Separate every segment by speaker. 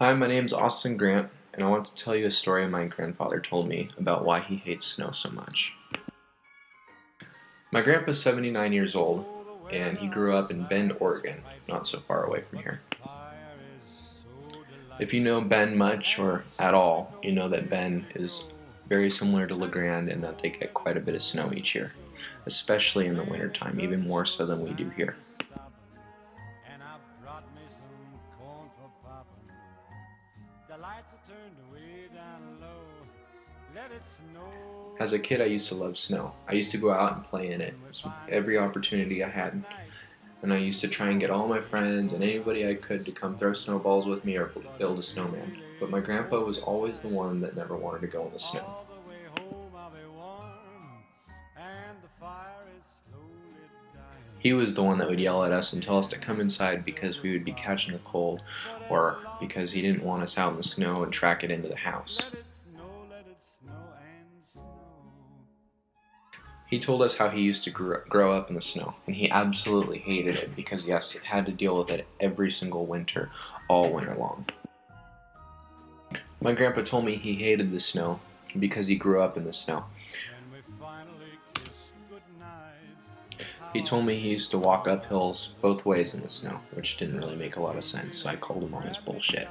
Speaker 1: Hi, my name's Austin Grant, and I want to tell you a story my grandfather told me about why he hates snow so much. My grandpa's 79 years old, and he grew up in Bend, Oregon, not so far away from here. If you know Bend much or at all, you know that Bend is very similar to La Grande in that they get quite a bit of snow each year, especially in the wintertime, even more so than we do here. As a kid, I used to love snow. I used to go out and play in it every opportunity I had. And I used to try and get all my friends and anybody I could to come throw snowballs with me or build a snowman. But my grandpa was always the one that never wanted to go in the snow. He was the one that would yell at us and tell us to come inside because we would be catching a cold or because he didn't want us out in the snow and track it into the house. He told us how he used to grow up in the snow, and he absolutely hated it because, yes, he had to deal with it every single winter, all winter long. My grandpa told me he hated the snow because he grew up in the snow. He told me he used to walk up hills both ways in the snow, which didn't really make a lot of sense, so I called him on his bullshit.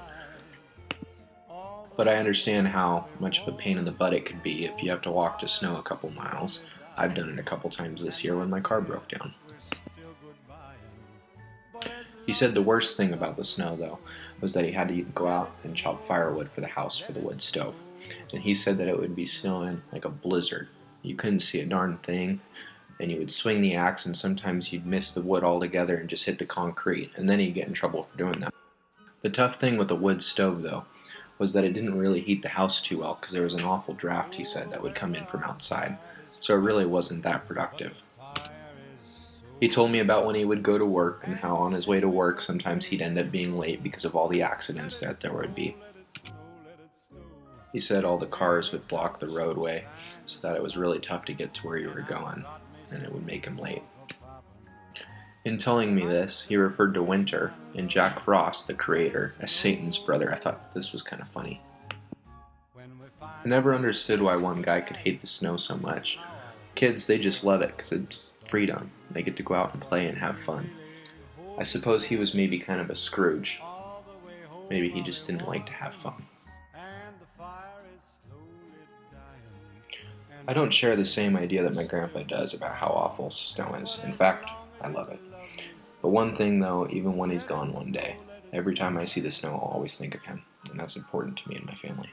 Speaker 1: But I understand how much of a pain in the butt it could be if you have to walk to snow a couple miles. I've done it a couple times this year when my car broke down. He said the worst thing about the snow, though, was that he had to go out and chop firewood for the house for the wood stove. And he said that it would be snowing like a blizzard. You couldn't see a darn thing, and you would swing the axe, and sometimes you'd miss the wood altogether and just hit the concrete, and then he'd get in trouble for doing that. The tough thing with a wood stove, though, was that it didn't really heat the house too well because there was an awful draft, he said, that would come in from outside. So it really wasn't that productive. He told me about when he would go to work and how on his way to work sometimes he'd end up being late because of all the accidents that there would be. He said all the cars would block the roadway so that it was really tough to get to where you were going, and it would make him late. In telling me this, he referred to winter and Jack Frost, the creator, as Satan's brother. I thought this was kind of funny. I never understood why one guy could hate the snow so much. Kids, they just love it because it's freedom. They get to go out and play and have fun. I suppose he was maybe kind of a Scrooge. Maybe he just didn't like to have fun. I don't share the same idea that my grandpa does about how awful snow is. In fact, I love it. But one thing though, even when he's gone one day, every time I see the snow, I'll always think of him, and that's important to me and my family.